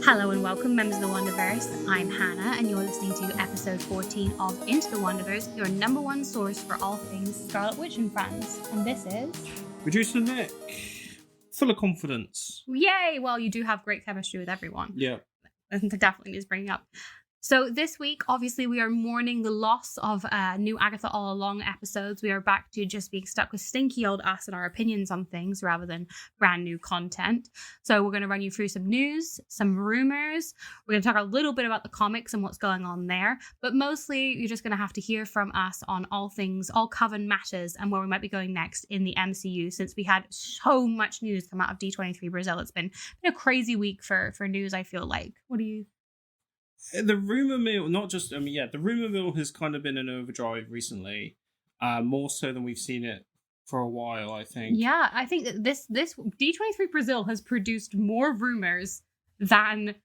Hello and welcome, members of the Wonderverse. I'm Hannah, and you're listening to episode 14 of Into the Wonderverse, your number one source for all things Scarlet Witch and friends. And this is... Producer Nick. Full of confidence. Yay! Well, you do have great chemistry with everyone. Yeah. And that definitely needs bringing up. So this week, obviously, we are mourning the loss of new Agatha All Along episodes. We are back to just being stuck with stinky old us and our opinions on things rather than brand new content. So we're going to run you through some news, some rumors. We're going to talk a little bit about the comics and what's going on there. But mostly, you're just going to have to hear from us on all things, all Coven matters, and where we might be going next in the MCU, since we had so much news come out of D23 Brazil. It's been a crazy week for news, I feel like. What do you... The rumour mill, the rumour mill has kind of been in overdrive recently, more so than we've seen it for a while, I think. Yeah, I think that this D23 Brazil has produced more rumors than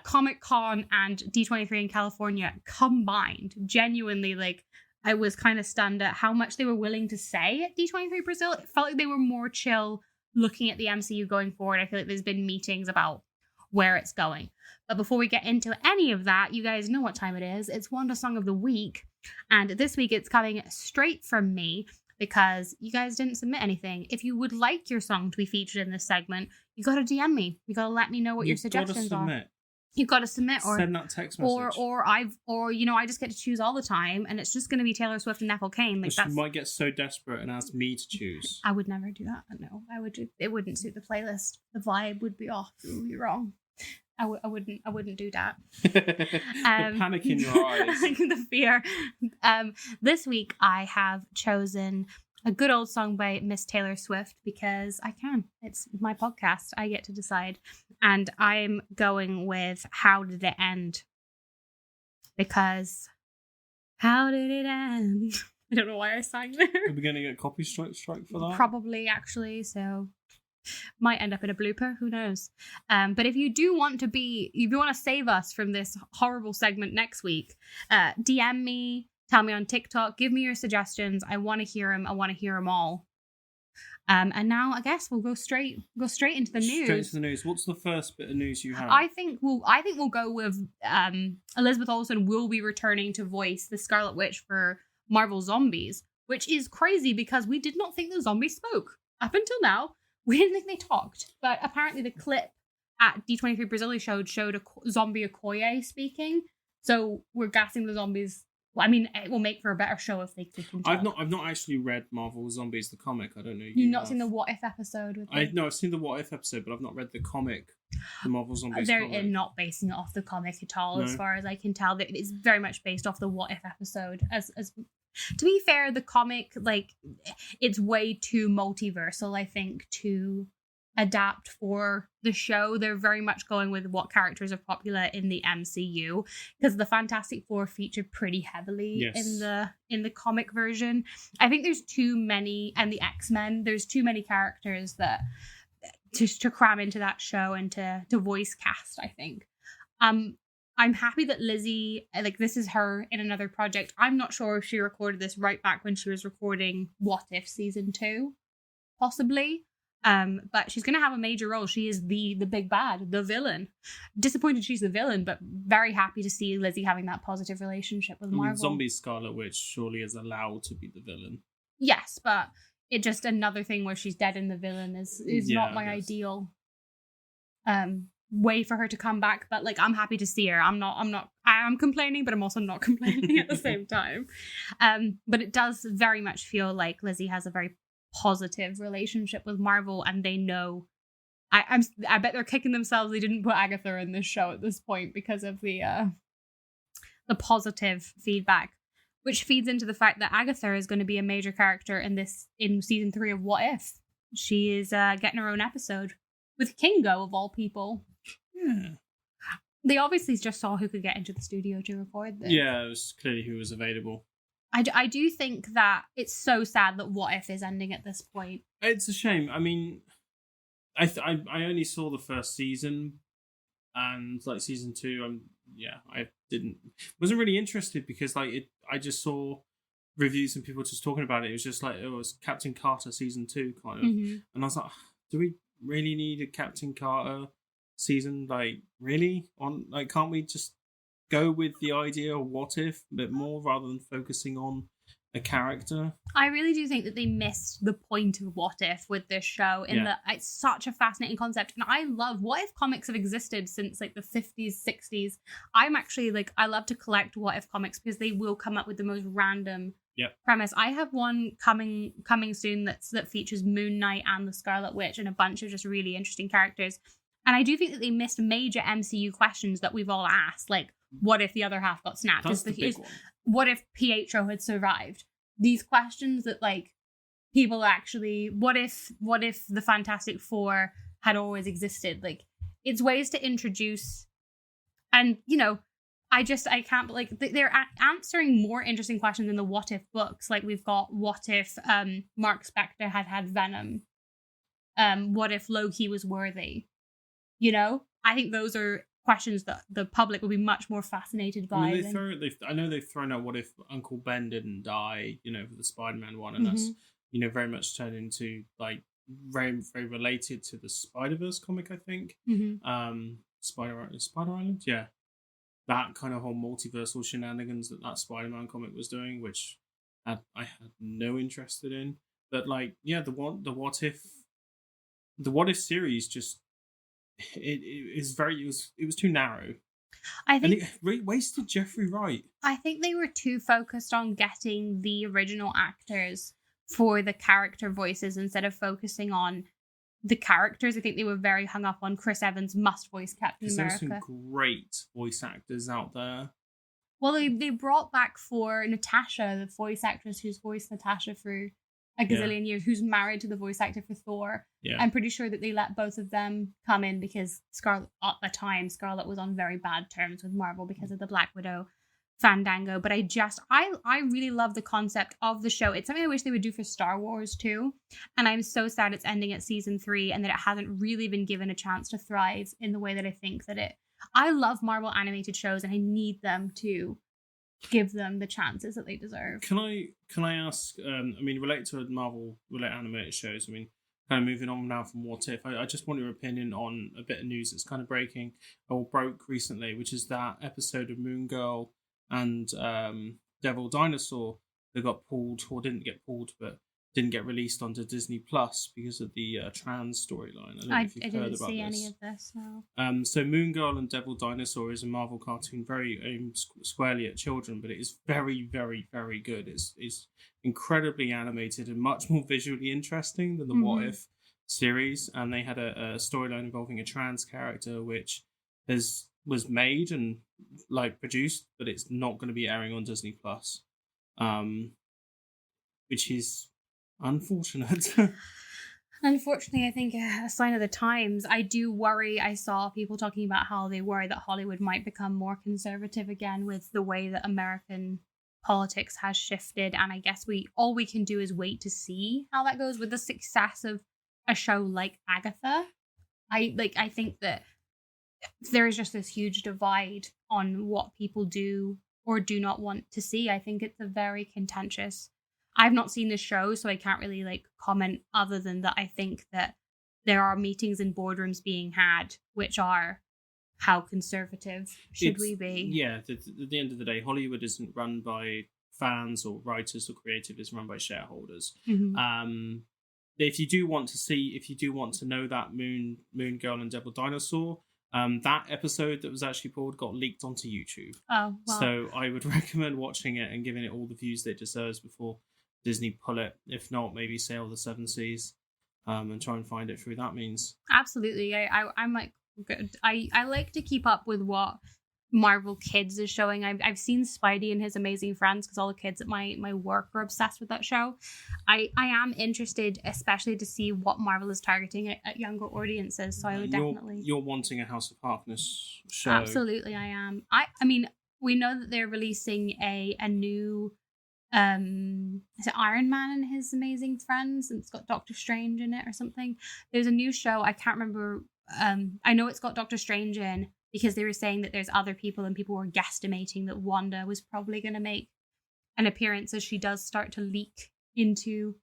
Comic-Con and D23 in California combined. Genuinely, like, I was kind of stunned at how much they were willing to say at D23 Brazil. It felt like they were more chill looking at the MCU going forward. I feel like there's been meetings about where it's going. But before we get into any of that, you guys know what time it is. It's Wanda Song of the Week. And this week it's coming straight from me because you guys didn't submit anything. If you would like your song to be featured in this segment, you got to DM me. You got to let me know what your suggestions are. You've got to submit or send that text message. Or I just get to choose all the time, and it's just going to be Taylor Swift and Ethel Cain. Like, she might get so desperate and ask me to choose. I would never do that. No, it wouldn't suit the playlist. The vibe would be off. It would be wrong. I wouldn't do that. The panic in your eyes. The fear. This week I have chosen a good old song by Miss Taylor Swift because I can. It's my podcast. I get to decide. And I'm going with How Did It End? Because how did it end? I don't know why I sang there. Are we going to get copy strike for that? Probably, actually, so... might end up in a blooper, who knows. But if you want to save us from this horrible segment next week, DM me, tell me on TikTok, give me your suggestions. I want to hear them all. And now I guess we'll go straight into the news. Straight into the news. What's the first bit of news you have? I think we'll go with Elizabeth Olsen will be returning to voice the Scarlet Witch for Marvel Zombies, which is crazy because we did not think the zombies spoke up until now. We didn't think they talked, but apparently the clip at D23 Brazil showed a zombie Okoye speaking. So we're guessing the zombies. Well, I mean, it will make for a better show if they can talk. I've not actually read Marvel Zombies the comic. I don't know. You've not seen the What If episode with them? I've seen the What If episode, but I've not read the comic. The Marvel Zombies. They're not basing it off the comic at all, as far as I can tell. It's very much based off the What If episode. As to be fair, the comic, like, it's way too multiversal, I think, to adapt for the show. They're very much going with what characters are popular in the MCU, because the Fantastic Four featured pretty heavily in the comic version. I think there's too many, and the X-Men, there's too many characters that to cram into that show and to voice cast, I think. I'm happy that Lizzie, like, this is her in another project. I'm not sure if she recorded this right back when she was recording What If Season 2, possibly. But she's going to have a major role. She is the big bad, the villain. Disappointed she's the villain, but very happy to see Lizzie having that positive relationship with Marvel. Zombie Scarlet Witch surely is allowed to be the villain. Yes, but it just another thing where she's dead and the villain is not my ideal way for her to come back. But, like, I'm happy to see her. I am complaining, but I'm also not complaining at the same time. But it does very much feel like Lizzie has a very positive relationship with Marvel, and they know. I bet they're kicking themselves they didn't put Agatha in this show at this point because of the positive feedback, which feeds into the fact that Agatha is going to be a major character in season 3 of What If. She is getting her own episode with Kingo of all people. Yeah. They obviously just saw who could get into the studio to record this. Yeah, it was clearly who was available. I do think that it's so sad that What If is ending at this point. It's a shame. I mean, I only saw the first season, and like season 2, I wasn't really interested because I just saw reviews and people just talking about it. It was just like, it was Captain Carter season 2 kind of, and I was like, do we really need a Captain Carter season. Like, really? Can't we just go with the idea of what if a bit more rather than focusing on a character? I really do think that they missed the point of what if with this show in that it's such a fascinating concept. And I love what if comics have existed since like the 50s, 60s. I'm actually like, I love to collect what if comics because they will come up with the most random premise. I have one coming soon that features Moon Knight and the Scarlet Witch and a bunch of just really interesting characters. And I do think that they missed major MCU questions that we've all asked, like, what if the other half got snapped? That's the big one. What if Pietro had survived? These questions that like people actually, what if the Fantastic Four had always existed? Like, it's ways to introduce, and you know, I can't, like, they're answering more interesting questions in the what if books. Like, we've got what if Mark Spector had Venom? What if Loki was worthy? You know, I think those are questions that the public will be much more fascinated by. I mean, I know they've thrown out what if Uncle Ben didn't die, you know, for the Spider-Man one, and that's, you know, very much turned into like very, very related to the Spider-Verse comic, I think. Spider Island, yeah, that kind of whole multiversal shenanigans that Spider-Man comic was doing, which I had no interest in. But like, yeah, the what if series just. It was too narrow. I think, and it wasted Jeffrey Wright. I think they were too focused on getting the original actors for the character voices instead of focusing on the characters. I think they were very hung up on Chris Evans must voice Captain America. There's some great voice actors out there. Well, they brought back for Natasha, the voice actress who's voiced Natasha for a gazillion years, who's married to the voice actor for Thor. Yeah. I'm pretty sure that they let both of them come in because Scarlet was on very bad terms with Marvel because of the Black Widow fandango. But I really love the concept of the show. It's something I wish they would do for Star Wars too. And I'm so sad it's ending at season 3 and that it hasn't really been given a chance to thrive in the way that I think that it. I love Marvel animated shows and I need them to give them the chances that they deserve. Can I ask, I mean, related to Marvel related animated shows, I mean, kind of moving on now from What If, I just want your opinion on a bit of news that's kind of broke recently, which is that episode of Moon Girl and Devil Dinosaur that got pulled, or didn't get pulled, but didn't get released onto Disney Plus because of the trans storyline. I didn't see any of this, no. So Moon Girl and Devil Dinosaur is a Marvel cartoon very aimed squarely at children, but it is very, very, very good. It's incredibly animated and much more visually interesting than the What If series. And they had a storyline involving a trans character, which was made and like produced, but it's not going to be airing on Disney Plus, which is unfortunate. Unfortunately, I think a sign of the times. I do worry. I saw people talking about how they worry that Hollywood might become more conservative again with the way that American politics has shifted. And I guess all we can do is wait to see how that goes with the success of a show like Agatha. I think that there is just this huge divide on what people do or do not want to see. I think it's a very contentious. I've not seen the show, so I can't really like comment other than that I think that there are meetings in boardrooms being had, which are how conservative should we be? Yeah, at the end of the day, Hollywood isn't run by fans or writers or creative, it's run by shareholders. If you do want to know that Moon Girl and Devil Dinosaur, that episode that was actually pulled got leaked onto YouTube. Oh, wow. So I would recommend watching it and giving it all the views that it deserves before Disney pull it. If not, maybe sail the 7 seas and try and find it through that means. Absolutely. I'm like good. I like to keep up with what Marvel Kids is showing. I've seen Spidey and His Amazing Friends because all the kids at my work are obsessed with that show. I am interested, especially to see what Marvel is targeting at younger audiences. So I would definitely. You're wanting a House of Harkness show. Absolutely, I am. I mean, we know that they're releasing a new. Is it Iron Man and His Amazing Friends? And it's got Doctor Strange in it or something. There's a new show. I can't remember. I know it's got Doctor Strange in because they were saying that there's other people and people were guesstimating that Wanda was probably going to make an appearance as she does start to leak into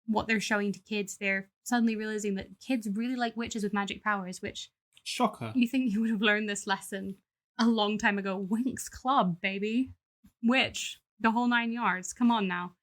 what they're showing to kids. They're suddenly realizing that kids really like witches with magic powers, which Shocker. You think you would have learned this lesson a long time ago? Winx Club, baby. Witch. The whole 9 yards. Come on now.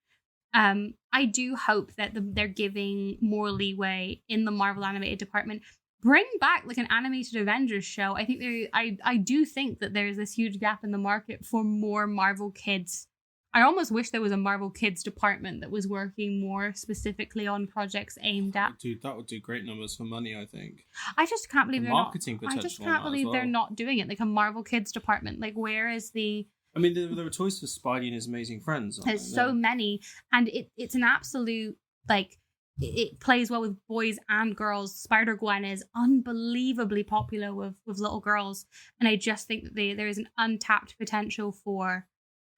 I do hope that they're giving more leeway in the Marvel animated department. Bring back like an animated Avengers show. I think I do think that there's this huge gap in the market for more Marvel Kids. I almost wish there was a Marvel Kids department that was working more specifically on projects aimed at. Dude, that would do great numbers for money, I think. I just can't believe The they're not. marketing I just potential can't on that as believe they're well. not doing it. Like a Marvel Kids department. Like where is the? I mean, there were toys for Spidey and his amazing friends. Aren't There's there? so many, and it's an absolute like. It plays well with boys and girls. Spider-Gwen is unbelievably popular with little girls. And I just think that there is an untapped potential for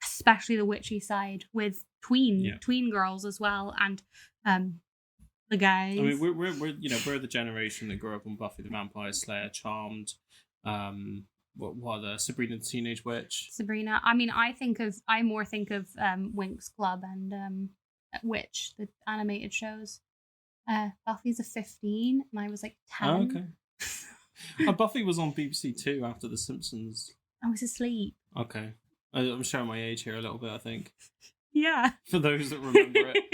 especially the witchy side with tween girls as well. And the guys. I mean, we're we're the generation that grew up on Buffy the Vampire Slayer, Charmed, what other Sabrina the Teenage Witch. Sabrina. I mean, I more think of Winx Club and Witch, the animated shows. Buffy's a 15 and I was like 10. Oh, okay. Buffy was on BBC Two after The Simpsons. I was asleep. Okay. I'm showing my age here a little bit, I think. Yeah. For those that remember it.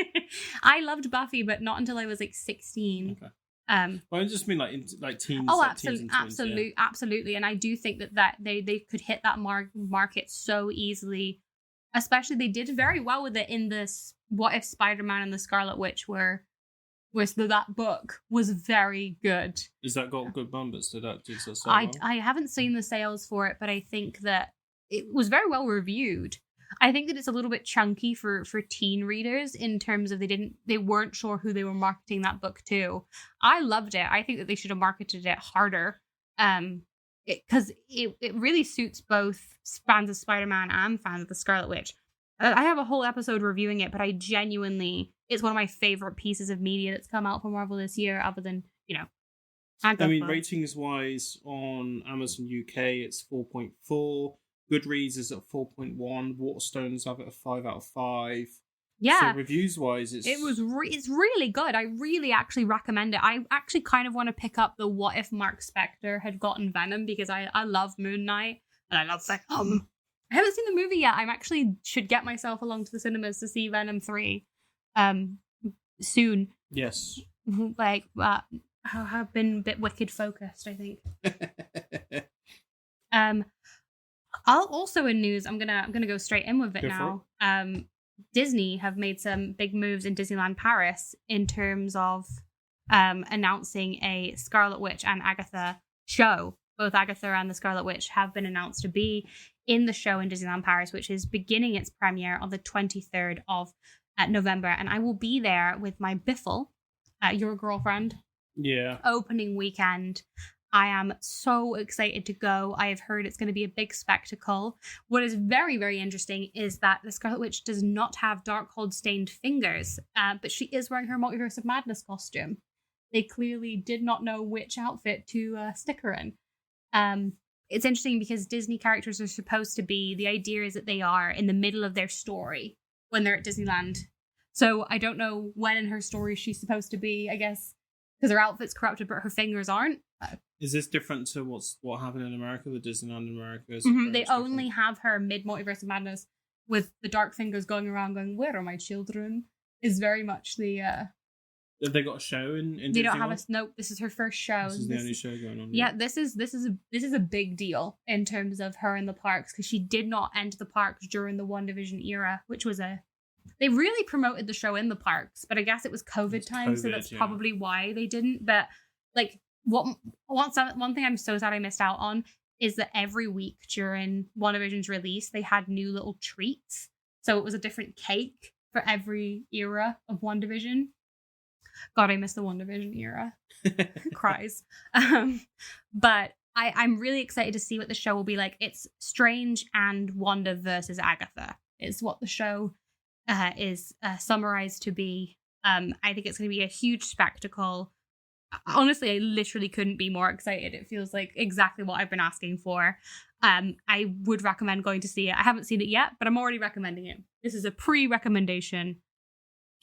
I loved Buffy, but not until I was like 16. Okay. Well, I just mean like teens. Oh, like absolutely, teens and tweens, absolutely. And I do think that they could hit that market so easily. Especially, they did very well with it in this What If Spider-Man and the Scarlet Witch that book was very good. Is that got good numbers? Did that do so I well? haven't seen the sales for it, but I think that it was very well reviewed. I think that it's a little bit chunky for teen readers in terms of they weren't sure who they were marketing that book to. I loved it. I think that they should have marketed it harder. Because it really suits both fans of Spider-Man and fans of the Scarlet Witch. I have a whole episode reviewing it, but it's one of my favorite pieces of media that's come out from Marvel this year, other than, I mean, ratings-wise, on Amazon UK, it's 4.4. Goodreads is at 4.1. Waterstones have it a 5 out of 5. Yeah. So reviews-wise, it's really good. I really actually recommend it. I actually kind of want to pick up the What If Mark Spector had gotten Venom, because I love Moon Knight and I love Venom. I haven't seen the movie yet. I actually should get myself along to the cinemas to see Venom 3 soon. Yes. Like, I've been a bit wicked focused, I think. I'll also in news, I'm gonna go straight in with it now. Disney have made some big moves in Disneyland Paris in terms of announcing a Scarlet Witch and Agatha show. Both Agatha and the Scarlet Witch have been announced to be in the show in Disneyland Paris, which is beginning its premiere on the 23rd of November. And I will be there with my Biffle, your girlfriend. Yeah. Opening weekend. I am so excited to go. I have heard it's going to be a big spectacle. What is very, very interesting is that the Scarlet Witch does not have Darkhold stained fingers, but she is wearing her Multiverse of Madness costume. They clearly did not know which outfit to stick her in. It's interesting because Disney characters are supposed to be, the idea is that they are in the middle of their story when they're at Disneyland. So I don't know when in her story she's supposed to be, I guess, because her outfit's corrupted, but her fingers aren't. Is this different to what happened in America, the Disneyland in America? They only have her mid-Multiverse of Madness with the dark fingers going around going, "Where are my children?" is very much the... Have they got a show in They Disney don't have World? Nope, this is her first show. This is the only show going on. Yeah, this is a big deal in terms of her in the parks, because she did not enter the parks during the WandaVision era, which was they really promoted the show in the parks, but I guess it was COVID time, so that's probably why they didn't. But like, one thing I'm so sad I missed out on is that every week during WandaVision's release, they had new little treats. So it was a different cake for every era of WandaVision. God, I miss the WandaVision era. Cries. But I'm really excited to see what the show will be like. It's Strange and Wanda versus Agatha is what the show is summarized to be. I think it's going to be a huge spectacle. Honestly, I literally couldn't be more excited. It feels like exactly what I've been asking for. I would recommend going to see it. I haven't seen it yet, but I'm already recommending it. This is a pre-recommendation.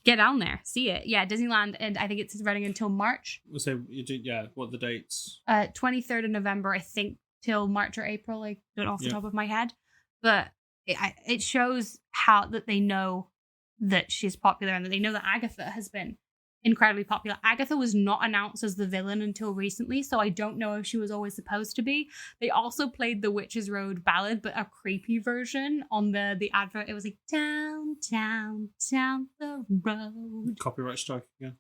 Get down there, see it. Yeah, Disneyland, and I think it's running until March. So what are the dates? 23rd of November, I think, till March or April. I don't know off the top of my head, but it shows how that they know that she's popular and that they know that Agatha has been incredibly popular. Agatha was not announced as the villain until recently, so I don't know if she was always supposed to be. They also played the Witches Road ballad, but a creepy version on the advert. It was like, down, down, down the road. Copyright strike again.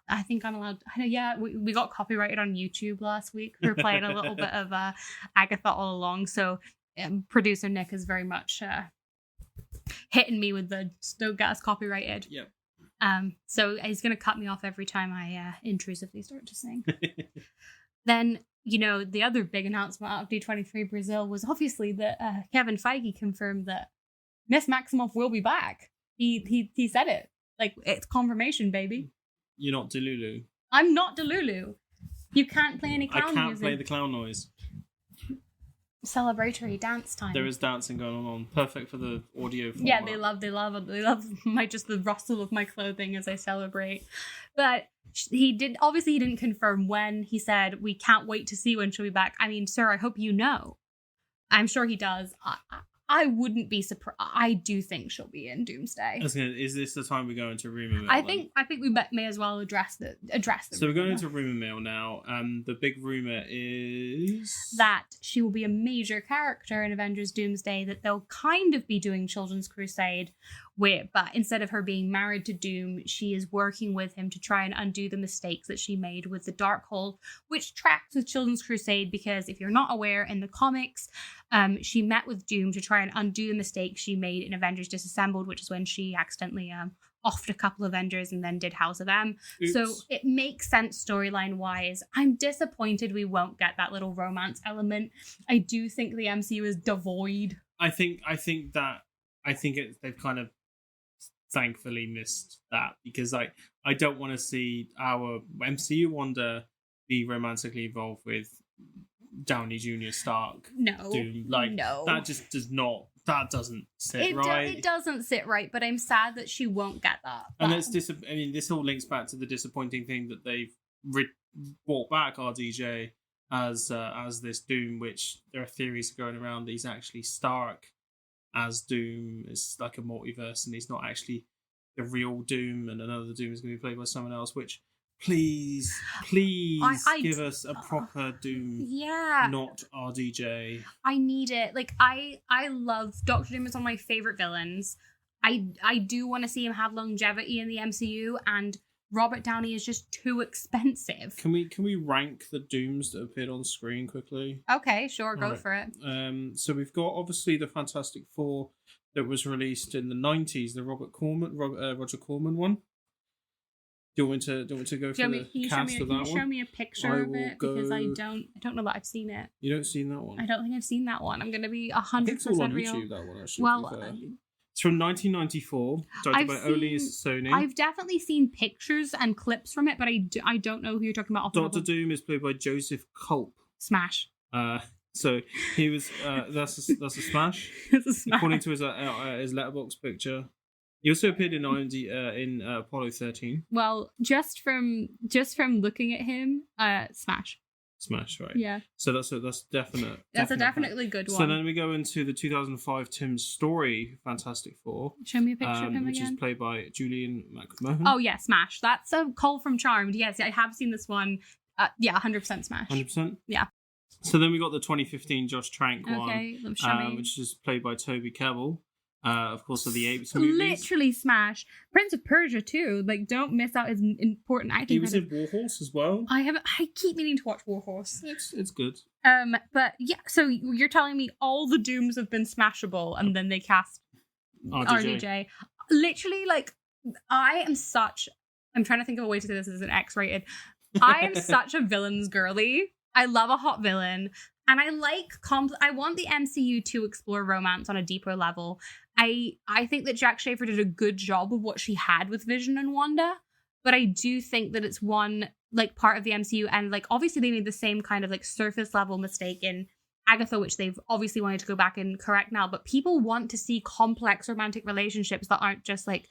I think I'm allowed. Yeah, we got copyrighted on YouTube last week for playing a little bit of Agatha all along. So producer Nick is very much hitting me with the don't get us copyrighted. Yep. So he's going to cut me off every time I intrusively start to sing. Then, the other big announcement out of D23 Brazil was obviously that Kevin Feige confirmed that Miss Maximoff will be back. He said it. Like, it's confirmation, baby. You're not Delulu. I'm not Delulu. You can't play any clown music. I can't play the clown noise. Celebratory dance time. There is dancing going on. Perfect for the audio format. Yeah, they love just the rustle of my clothing as I celebrate. But he didn't confirm when. He said, we can't wait to see when she'll be back. I mean, sir, I hope you know. I'm sure he does. I wouldn't be surprised. I do think she'll be in Doomsday. Is this the time we go into rumor mill? I think we may as well address the. So we're going into rumor mill now. The big rumor is that she will be a major character in Avengers Doomsday. That they'll kind of be doing Children's Crusade, but instead of her being married to Doom, she is working with him to try and undo the mistakes that she made with the Darkhold, which tracks with Children's Crusade because if you're not aware, in the comics, she met with Doom to try and undo the mistakes she made in Avengers Disassembled, which is when she accidentally offed a couple Avengers and then did House of M. Oops. So it makes sense storyline-wise. I'm disappointed we won't get that little romance element. I do think the MCU is devoid. I think they've kind of thankfully missed that because I don't want to see our MCU Wanda be romantically involved with Downey Jr. Stark. No. Doom. No. That just doesn't sit right. It doesn't sit right, but I'm sad that she won't get that. And this all links back to the disappointing thing that they've brought back RDJ as this Doom, which there are theories going around that he's actually Stark as Doom. It's like a multiverse and he's not actually the real Doom and another Doom is going to be played by someone else, which please give us a proper Doom. Yeah. Not RDJ. I need it. Like, I love Doctor Doom is one of my favorite villains. I do want to see him have longevity in the MCU, and Robert Downey is just too expensive. Can we rank the Dooms that appeared on screen quickly? Okay, sure, go for it. So we've got obviously the Fantastic Four that was released in the 90s, the Roger Corman one. Do you want me to go for the cast of that one? Show me a picture of it because I don't know that I've seen it. You don't seen that one? I don't think I've seen that one. I'm going to be 100% real. I think it's all on YouTube, that one, actually. Well, it's from 1994, directed by Oli Sony. I've definitely seen pictures and clips from it, but I don't know who you're talking about. Doctor Doom is played by Joseph Culp. Smash. So he was that's a smash. It's a smash. According to his Letterboxd picture. He also appeared in Apollo 13. Well, just from looking at him, smash. Smash, right? Yeah. So that's definite. That's a definitely good one. So then we go into the 2005 Tim Story Fantastic Four. Show me a picture of him which again. is played by Julian McMahon. Oh yeah, Smash. That's a Cole from Charmed. Yes, I have seen this one. Yeah, 100% Smash. 100%. Yeah. So then we got the 2015 Josh Trank one, which is played by Toby Kebbell. Of course, of the Apes movies. Literally Smash. Prince of Persia too. Like, don't miss out his important acting. He was in Warhorse as well. I keep meaning to watch Warhorse. It's good. But yeah. So you're telling me all the Dooms have been smashable, and then they cast RDJ. Literally, like, I'm trying to think of a way to say this as an X-rated. I am such a villains girly. I love a hot villain. And I like I want the MCU to explore romance on a deeper level. I think that Jack Schaefer did a good job of what she had with Vision and Wanda, but I do think that it's one like part of the MCU, and like obviously they made the same kind of like surface level mistake in Agatha, which they've obviously wanted to go back and correct now. But people want to see complex romantic relationships that aren't just like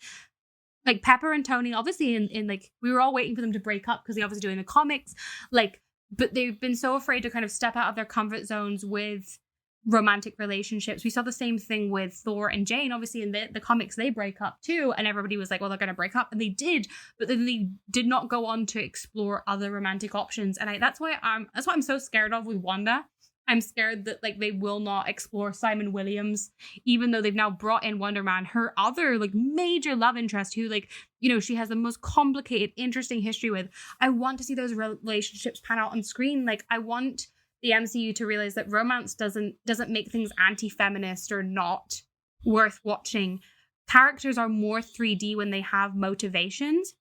Like Pepper and Tony, obviously in like, we were all waiting for them to break up because they obviously doing the comics, like, but they've been so afraid to kind of step out of their comfort zones with romantic relationships. We saw the same thing with Thor and Jane. Obviously in the comics they break up too, and everybody was like, well, they're going to break up, and they did, but then they did not go on to explore other romantic options. And that's what I'm so scared of with Wanda. I'm scared that like they will not explore Simon Williams, even though they've now brought in Wonder Man, her other like major love interest, who like, you know, she has the most complicated, interesting history with. I want to see those relationships pan out on screen. Like I want the MCU to realize that romance doesn't make things anti-feminist or not worth watching. Characters are more 3D when they have motivations.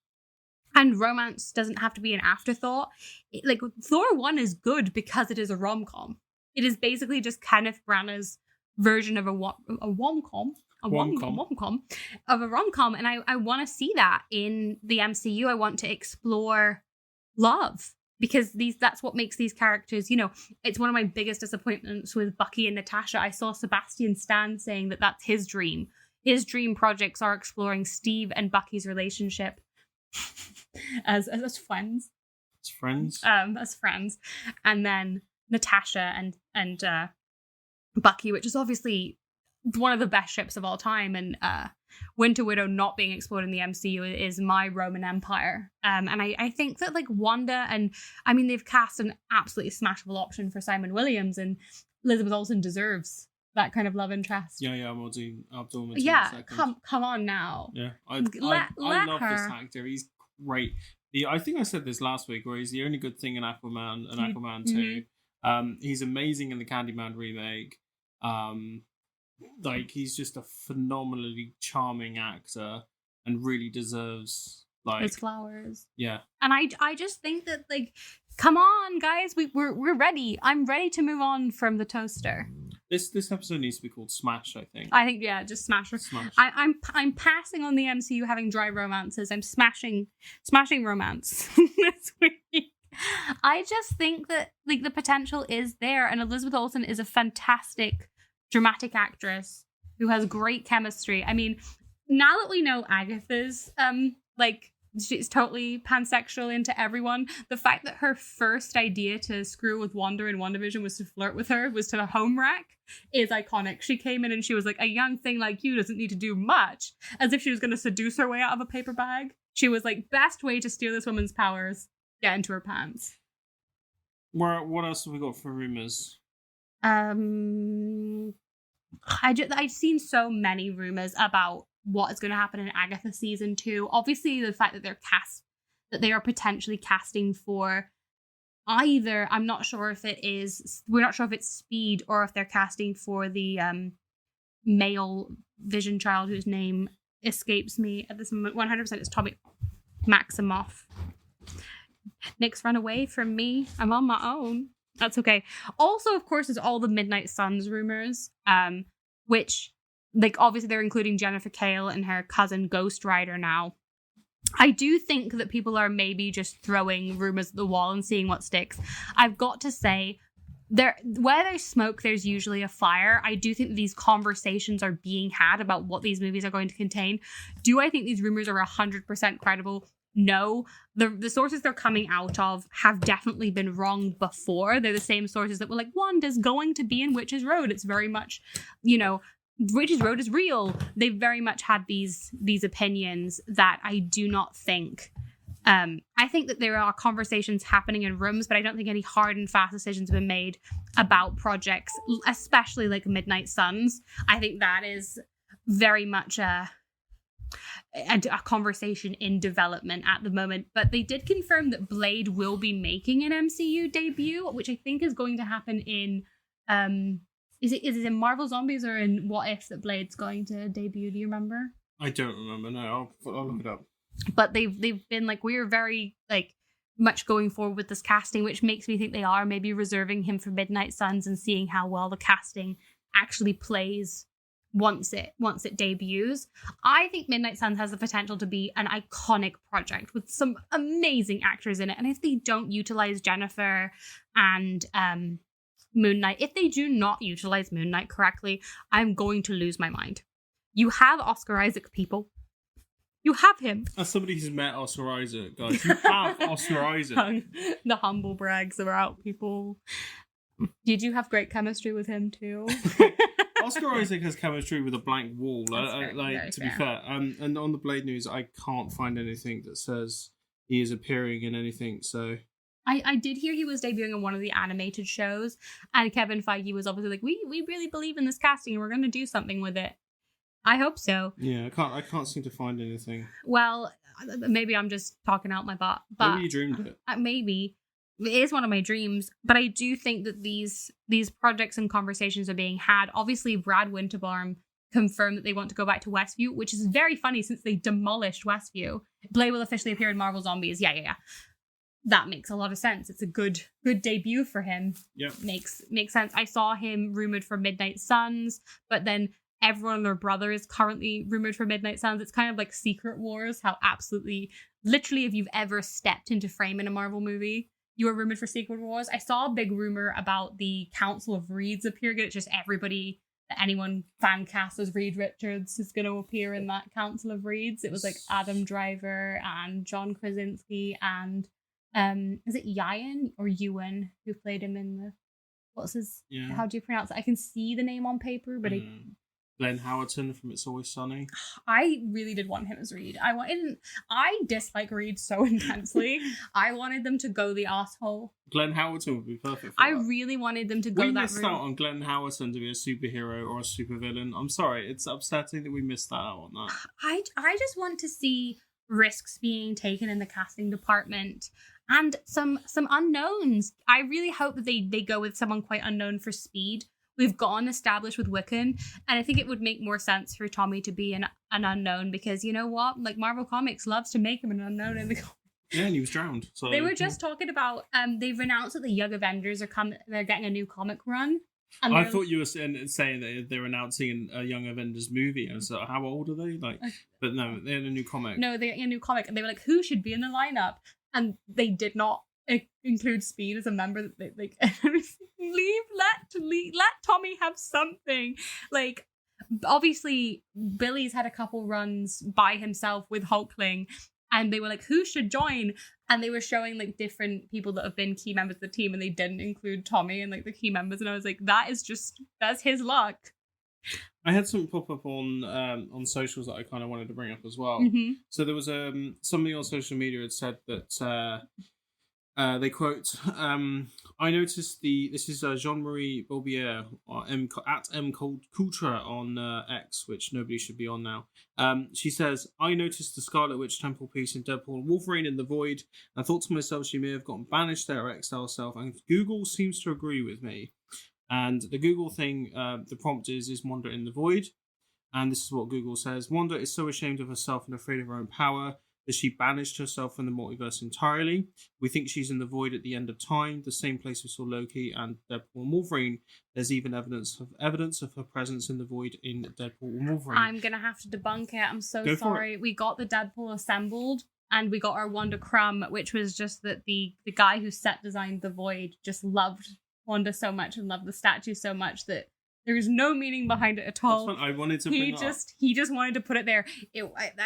And romance doesn't have to be an afterthought. Like Thor 1 is good because it is a rom-com. It is basically just Kenneth Branagh's version of a rom-com. Of a rom-com. And I want to see that in the MCU. I want to explore love. Because that's what makes these characters, you know, it's one of my biggest disappointments with Bucky and Natasha. I saw Sebastian Stan saying that that's his dream. His dream projects are exploring Steve and Bucky's relationship as friends. As friends? As friends. And then Natasha and Bucky, which is obviously one of the best ships of all time. And Winter Widow not being explored in the MCU is my Roman Empire. And I think that like Wanda, and I mean, they've cast an absolutely smashable option for Simon Williams, and Elizabeth Olsen deserves that kind of love interest. Yeah, Abdul. Yeah, come on now. Yeah, I love this actor. He's great. I think I said this last week, where he's the only good thing in Aquaman and Aquaman 2. He's amazing in the Candyman remake. Like he's just a phenomenally charming actor and really deserves like his flowers. Yeah. And I just think that like, come on guys, we're ready. I'm ready to move on from the toaster. This episode needs to be called Smash, I think. Yeah, just Smash. Smash. I'm passing on the MCU having dry romances. I'm smashing romance this week. I just think that like the potential is there, and Elizabeth Olsen is a fantastic dramatic actress who has great chemistry. I mean, now that we know Agatha's like she's totally pansexual into everyone, the fact that her first idea to screw with Wanda in WandaVision was to flirt with her, was to home wreck, is iconic. She came in and she was like, a young thing like you doesn't need to do much, as if she was going to seduce her way out of a paper bag. She was like, best way to steal this woman's powers, get into her pants. What else have we got for rumors? I've seen so many rumors about what is going to happen in Agatha season 2. Obviously, the fact that they are potentially casting for either, we're not sure if it's Speed or if they're casting for the male Vision child whose name escapes me at this moment. 100% it's Tommy Maximoff. Nick's run away from me. I'm on my own. That's okay. Also, of course, there's all the Midnight Suns rumors, which, like, obviously they're including Jennifer Cale and her cousin Ghost Rider now. I do think that people are maybe just throwing rumors at the wall and seeing what sticks. I've got to say, where there's smoke, there's usually a fire. I do think these conversations are being had about what these movies are going to contain. Do I think these rumors are 100% credible? No. The sources they're coming out of have definitely been wrong before. They're the same sources that were like, Wanda's going to be in Witch's Road. It's very much, you know, Witch's Road is real. They've very much had these opinions that I do not think. I think that there are conversations happening in rooms, but I don't think any hard and fast decisions have been made about projects, especially like Midnight Suns. I think that is very much a conversation in development at the moment. But they did confirm that Blade will be making an MCU debut, which I think is going to happen in is it in Marvel Zombies or in What If that Blade's going to debut? Do you remember? I don't remember. No, I'll look it up. But they've been like, we're very like much going forward with this casting, which makes me think they are maybe reserving him for Midnight Suns and seeing how well the casting actually plays once it debuts. I think Midnight Suns has the potential to be an iconic project with some amazing actors in it. And if they don't utilize Jennifer and Moon Knight, if they do not utilize Moon Knight correctly, I'm going to lose my mind. You have Oscar Isaac, people. You have him. As somebody who's met Oscar Isaac, guys, you have Oscar Isaac. The humble brags are out, people. Did you have great chemistry with him too? Oscar Isaac has chemistry with a blank wall. Very to be fair, and on the Blade News, I can't find anything that says he is appearing in anything. So I did hear he was debuting in one of the animated shows, and Kevin Feige was obviously like, we really believe in this casting, and we're going to do something with it. I hope so. Yeah, I can't seem to find anything. Well, maybe I'm just talking out my butt, but maybe you dreamed it. Maybe. It is one of my dreams, but I do think that these projects and conversations are being had. Obviously, Brad Winterbaum confirmed that they want to go back to Westview, which is very funny since they demolished Westview. Blade will officially appear in Marvel Zombies. Yeah. That makes a lot of sense. It's a good debut for him. Yeah. Makes sense. I saw him rumored for Midnight Suns, but then everyone and their brother is currently rumored for Midnight Suns. It's kind of like Secret Wars, how absolutely, literally, if you've ever stepped into frame in a Marvel movie, you were rumored for Secret Wars. I saw a big rumor about the Council of Reeds appearing. It's just everybody that anyone fan cast as Reed Richards is going to appear in that Council of Reeds. It was like Adam Driver and John Krasinski and is it Ewan who played him in the how do you pronounce it? I can see the name on paper, but Glenn Howerton from It's Always Sunny. I really did want him as Reed. I dislike Reed so intensely. I wanted them to go the asshole. Glenn Howerton would be perfect for I that. really wanted them to go that route. We missed out on Glenn Howerton to be a superhero or a supervillain. I'm sorry, it's upsetting that we missed that out on that. I just want to see risks being taken in the casting department and some unknowns. I really hope that they go with someone quite unknown for Speed. We've gone established with Wiccan, and I think it would make more sense for Tommy to be an unknown, because you know what? Like, Marvel Comics loves to make him an unknown in the comics. Yeah, and he was drowned. So they were just talking about they've announced that the Young Avengers they're getting a new comic run. And I thought you were saying that they're announcing a Young Avengers movie. I was like, how old are they? But no, they're in a new comic. No, they're in a new comic, and they were like, who should be in the lineup? And they did not include Speed as a member. Like, let Tommy have something. Like, obviously, Billy's had a couple runs by himself with Hulkling, and they were like, who should join? And they were showing like different people that have been key members of the team, and they didn't include Tommy and like the key members. And I was like, that's his luck. I had something pop up on socials that I kind of wanted to bring up as well. Mm-hmm. So there was somebody on social media had said that they quote, I noticed this is Jean-Marie Beaubier at M. Coultre on X, which nobody should be on now. She says, I noticed the Scarlet Witch temple piece in Deadpool and Wolverine in the Void, and thought to myself she may have gotten banished there or exiled herself, and Google seems to agree with me. And the Google thing, the prompt is Wanda in the Void. And this is what Google says. Wanda is so ashamed of herself and afraid of her own power that she banished herself from the multiverse entirely. We think she's in the Void at the end of time, the same place we saw Loki and Deadpool and Wolverine. There's even evidence of her presence in the Void in Deadpool and Wolverine. I'm going to have to debunk it. I'm so sorry. We got the Deadpool assembled, and we got our Wanda Crumb, which was just that the guy who set designed the Void just loved Wanda so much and loved the statue so much that there is no meaning behind it at all. I wanted to bring he just wanted to put it there.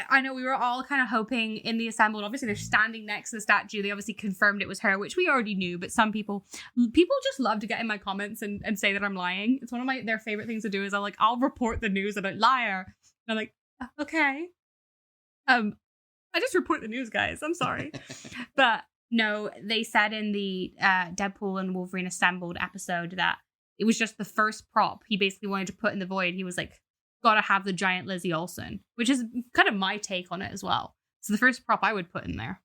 I know we were all kind of hoping in the assembled. Obviously, they're standing next to the statue. They obviously confirmed it was her, which we already knew. But some people just love to get in my comments and say that I'm lying. It's one of their favorite things to do. Is I'll report the news and I'm liar. And I'm like, okay, I just report the news, guys. I'm sorry, but. No, they said in the Deadpool and Wolverine Assembled episode that it was just the first prop he basically wanted to put in the Void. He was like, gotta have the giant Lizzie Olsen, which is kind of my take on it as well. So the first prop I would put in there.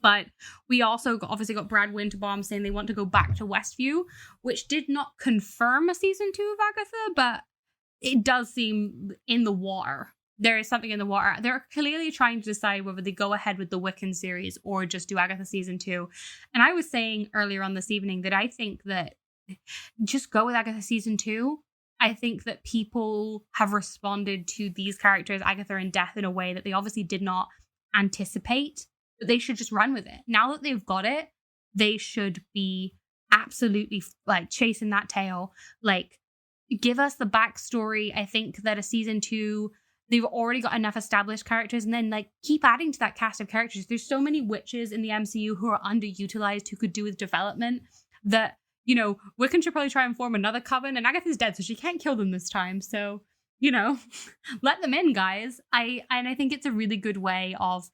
But we also obviously got Brad Winterbaum saying they want to go back to Westview, which did not confirm a season 2 of Agatha, but it does seem in the water. There is something in the water. They're clearly trying to decide whether they go ahead with the Wiccan series or just do Agatha season 2. And I was saying earlier on this evening that I think that just go with Agatha season 2. I think that people have responded to these characters, Agatha and Death, in a way that they obviously did not anticipate. But they should just run with it. Now that they've got it, they should be absolutely chasing that tail. Give us the backstory. I think that a season 2 they've already got enough established characters, and then like keep adding to that cast of characters. There's so many witches in the MCU who are underutilized, who could do with development, that, you know, Wiccan should probably try and form another coven, and Agatha's dead, so she can't kill them this time. So, you know, let them in, guys. I think it's a really good way of,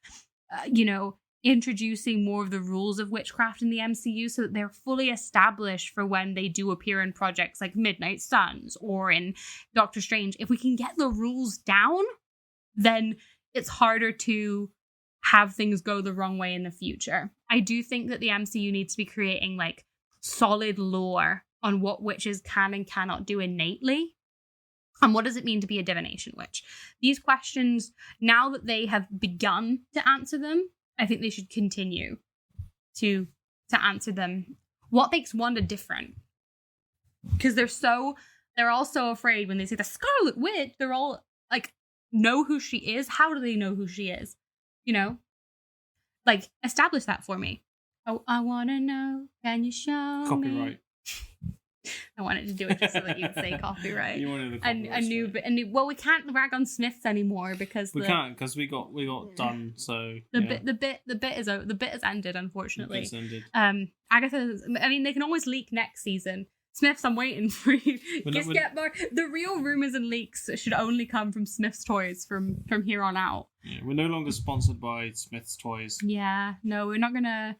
you know, introducing more of the rules of witchcraft in the MCU so that they're fully established for when they do appear in projects like Midnight Suns or in Doctor Strange. If we can get the rules down, then it's harder to have things go the wrong way in the future. I do think that the MCU needs to be creating like solid lore on what witches can and cannot do innately. And what does it mean to be a divination witch? These questions, now that they have begun to answer them, I think they should continue to answer them. What makes Wanda different? Because they're all so afraid when they say the Scarlet Witch. They're all like, know who she is. How do they know who she is? You know, like, establish that for me. Oh, I want to know. Can you show me? Copyright. I wanted to do it just so that you'd say copyright. You wanted the copyright. Well, we can't rag on Smiths anymore because we can't, because we got done. So the bit is ended, unfortunately. The bit's ended. Agatha. I mean, they can always leak next season. Smiths, I'm waiting for you. Just get more. The real rumors and leaks should only come from Smiths Toys from here on out. Yeah, we're no longer sponsored by Smiths Toys. Yeah, no, we're not gonna.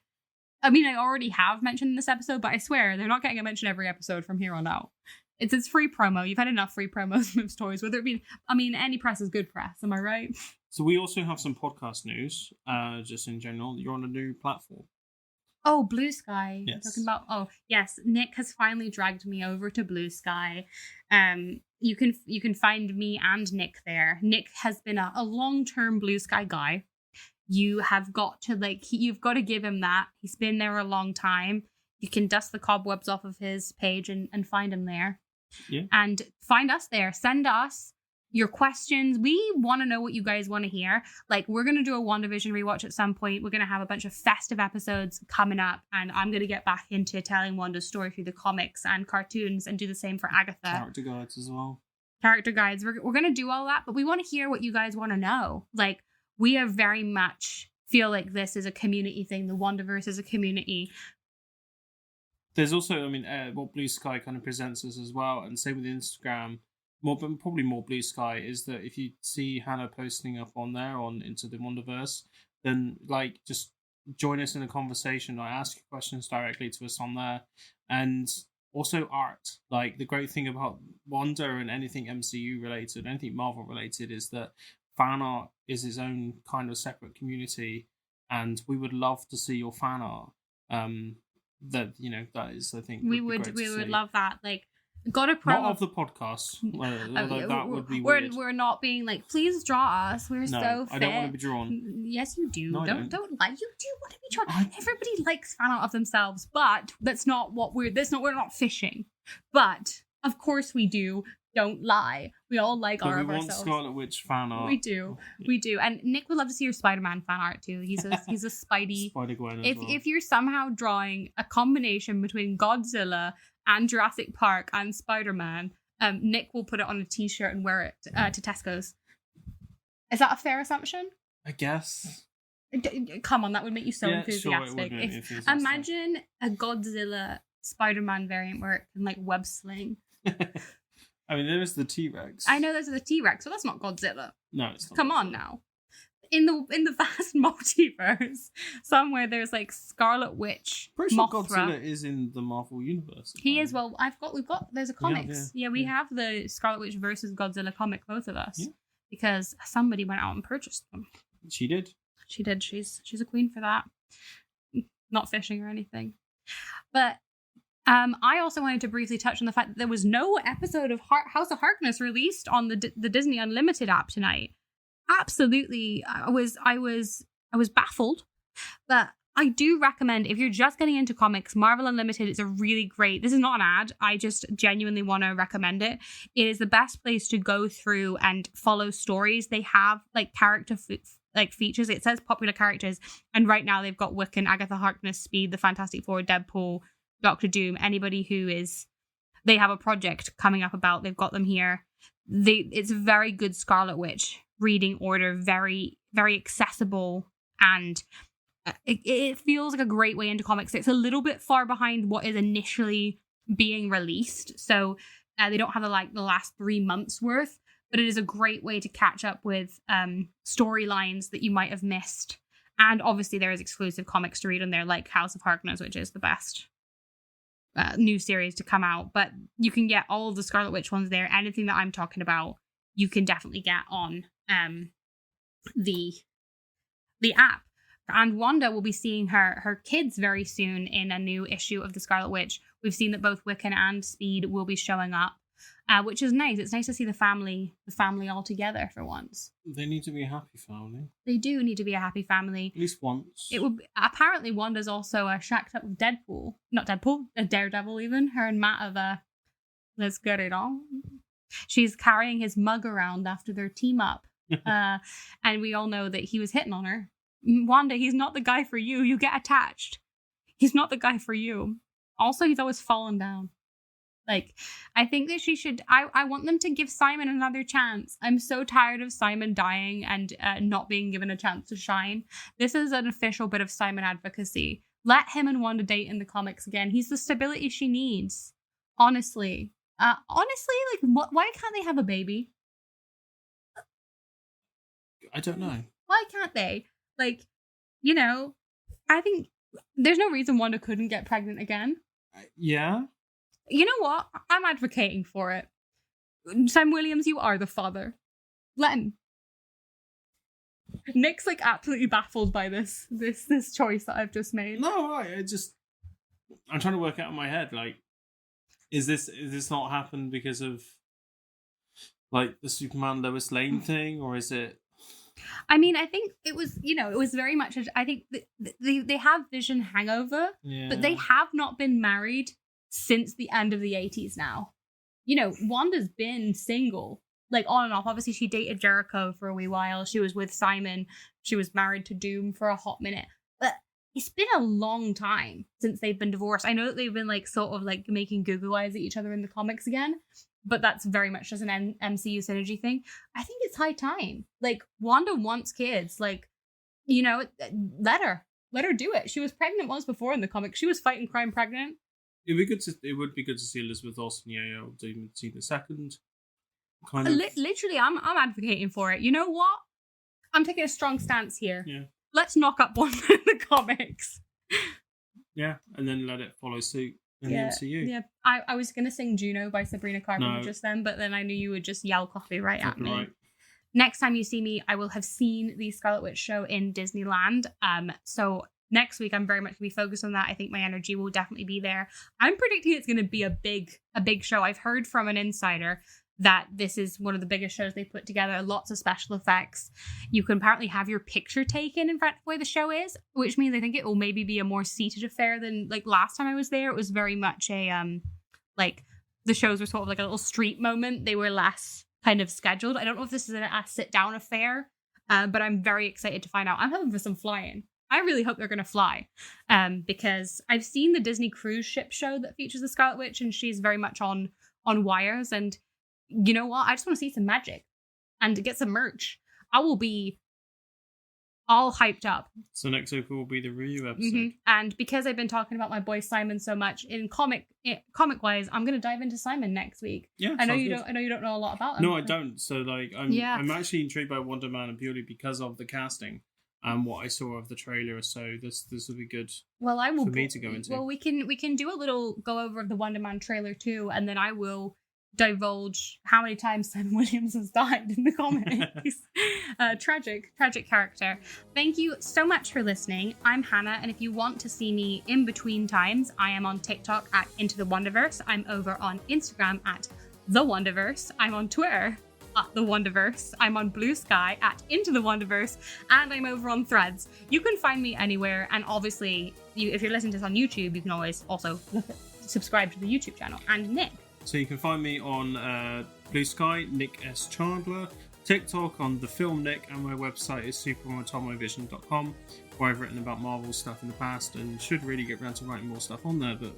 I mean, I already have mentioned in this episode, but I swear they're not getting a mention every episode from here on out. It's free promo. You've had enough free promos from Smiths Toys. Whether it be, I mean, any press is good press. Am I right? So we also have some podcast news. Just in general, you're on a new platform. Oh, Blue Sky. Yes. Talking about. Oh, yes. Nick has finally dragged me over to Blue Sky. You can find me and Nick there. Nick has been a long-term Blue Sky guy. You have got to you've got to give him that. He's been there a long time. You can dust the cobwebs off of his page and find him there. Yeah. And find us there. Send us your questions. We want to know what you guys want to hear. Like, we're going to do a WandaVision rewatch at some point. We're going to have a bunch of festive episodes coming up, and I'm going to get back into telling Wanda's story through the comics and cartoons and do the same for Agatha. Character guides as well. Character guides. We're going to do all that, but we want to hear what you guys want to know. Like, we are very much feel like this is a community thing. The Wandaverse is a community. There's also, I mean, what Blue Sky kind of presents us as well, and same with Instagram, probably more Blue Sky, is that if you see Hannah posting up on there into the Wandaverse, then like just join us in a conversation. I ask questions directly to us on there, and also art. Like, the great thing about Wanda and anything MCU related, anything Marvel related, is that fan art is its own kind of separate community, and we would love to see your fan art. That is, I think, we would love that. Like, got a promo. Not of the podcast. Although that would be weird. We're not being like, please draw us. We're so fit. I don't want to be drawn. Yes, you do. No, don't like. You do want to be drawn. Everybody likes fan art of themselves, but that's not what we're. We're not fishing. But of course we do. Don't lie. We all like art of ourselves. We want Scarlet Witch fan art. We do. Yeah. We do. And Nick would love to see your Spider-Man fan art too. He's a Spidey. Spider-Gwen as well. If you're somehow drawing a combination between Godzilla and Jurassic Park and Spider-Man, Nick will put it on a t-shirt and wear it to Tesco's. Is that a fair assumption? I guess. Come on, that would make you so Sure, enthusiastic. it would make me enthusiastic. Imagine a Godzilla Spider-Man variant where it can like web sling. I mean, there is the T-Rex. I know there's the T-Rex, but that's not Godzilla. No, it's not. Come on now. In the vast multiverse, somewhere there's like Scarlet Witch, Pretty sure Mothra. Godzilla is in the Marvel universe. He is. Well, there's a comics. We have the Scarlet Witch versus Godzilla comic, both of us, because somebody went out and purchased them. She did. She did. She's a queen for that. Not fishing or anything, but. I also wanted to briefly touch on the fact that there was no episode of House of Harkness released on the Disney Unlimited app tonight. Absolutely, I was baffled, but I do recommend, if you're just getting into comics, Marvel Unlimited is a really great. This is not an ad. I just genuinely want to recommend it. It is the best place to go through and follow stories. They have like character features. It says popular characters, and right now they've got Wiccan, Agatha Harkness, Speed, the Fantastic Four, Deadpool, Doctor Doom, anybody who is, they have a project coming up about, they've got them here. It's a very good Scarlet Witch reading order, very, very accessible, and it feels like a great way into comics. It's a little bit far behind what is initially being released, so they don't have the last 3 months worth, but it is a great way to catch up with storylines that you might have missed. And obviously there is exclusive comics to read on there, like House of Harkness, which is the best new series to come out. But you can get all of the Scarlet Witch ones there. Anything that I'm talking about, you can definitely get on the app. And Wanda will be seeing her kids very soon in a new issue of the Scarlet Witch. We've seen that both Wiccan and Speed will be showing up, which is nice. It's nice to see the family all together for once. They need to be a happy family. They do need to be a happy family. At least once. It would apparently Wanda's also shacked up with Daredevil even. Her and Matt have let's get it on. She's carrying his mug around after their team up, and we all know that he was hitting on her. Wanda, he's not the guy for you. You get attached. He's not the guy for you. Also, he's always fallen down. Like, I think that she should... I want them to give Simon another chance. I'm so tired of Simon dying and not being given a chance to shine. This is an official bit of Simon advocacy. Let him and Wanda date in the comics again. He's the stability she needs. Honestly. Like, why can't they have a baby? I don't know. Why can't they? Like, I think there's no reason Wanda couldn't get pregnant again. Yeah. You know what? I'm advocating for it. Sam Williams, you are the father. Let him. Nick's like absolutely baffled by this choice that I've just made. No, right. I'm trying to work out in my head, like, is this not happened because of like the Superman Lois Lane thing, or is it? I mean, I think it was, it was very much, I think they have Vision hangover, but they have not been married since the end of the 80s now. Wanda's been single, like on and off. Obviously, she dated Jericho for a wee while. She was with Simon. She was married to Doom for a hot minute. But it's been a long time since they've been divorced. I know that they've been like sort of like making Google eyes at each other in the comics again, but that's very much just an MCU synergy thing. I think it's high time. Like, Wanda wants kids. Like, let her do it. She was pregnant once before in the comics. She was fighting crime pregnant. It would be good to see Elizabeth Olsen, to even see the second. Kind of. Literally, I'm advocating for it. You know what? I'm taking a strong stance here. Yeah. Let's knock up Wanda in the comics. Yeah, and then let it follow suit in the MCU. Yeah, I was going to sing Juno by Sabrina Carpenter just then, but then I knew you would just yell copyright at me. Right. Next time you see me, I will have seen the Scarlet Witch show in Disneyland. So next week, I'm very much going to be focused on that. I think my energy will definitely be there. I'm predicting it's going to be a big show. I've heard from an insider that this is one of the biggest shows they put together. Lots of special effects. You can apparently have your picture taken in front of where the show is, which means I think it will maybe be a more seated affair than like last time I was there. It was very much a like the shows were sort of like a little street moment. They were less kind of scheduled. I don't know if this is a sit down affair, but I'm very excited to find out. I'm hoping for some flying. I really hope they're going to fly, because I've seen the Disney cruise ship show that features the Scarlet Witch, and she's very much on wires. And you know what? I just want to see some magic and get some merch. I will be all hyped up. So next week will be the Ryu episode. Mm-hmm. And because I've been talking about my boy Simon so much in comic wise, I'm going to dive into Simon next week. Yeah, I know you don't know a lot about him. No, I don't. So like, I'm actually intrigued by Wonder Man, and purely because of the casting and what I saw of the trailer. So this will be good. Well, I will for me to go into. Well, we can do a little go over of the Wonder Man trailer too, and then I will divulge how many times Sam Williams has died in the comics. Tragic character. Thank you so much for listening. I'm Hannah, and if you want to see me in between times, I am on TikTok at Into the Wonderverse. I'm over on Instagram at The Wonderverse. I'm on Twitter at The Wonderverse. I'm on Blue Sky at Into the Wonderverse, and I'm over on Threads. You can find me anywhere, and obviously, if you're listening to this on YouTube, you can always also subscribe to the YouTube channel. And Nick. So you can find me on Blue Sky, Nick S. Chandler, TikTok on The Film Nick, and my website is supermotomovision.com, where I've written about Marvel stuff in the past and should really get around to writing more stuff on there, but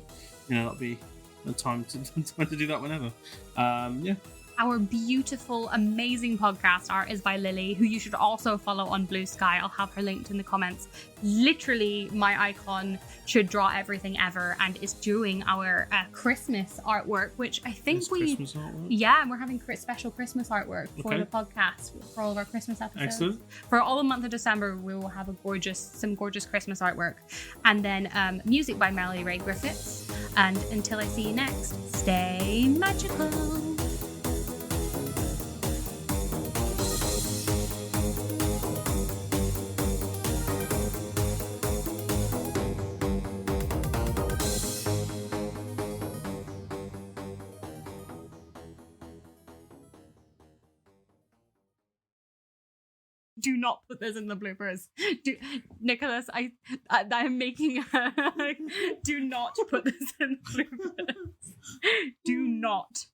that'll be the time to do that whenever. Yeah. Our beautiful, amazing podcast art is by Lily, who you should also follow on Blue Sky. I'll have her linked in the comments. Literally, my icon should draw everything ever and is doing our Christmas artwork, which I think Christmas artwork? Yeah, we're having special Christmas artwork for the podcast, for all of our Christmas episodes. Excellent. For all the month of December, we will have some gorgeous Christmas artwork. And then music by Melody Ray Griffiths. And until I see you next, stay magical. Do not put this in the bloopers. Nicholas, I am making do not put this in the bloopers. Do not.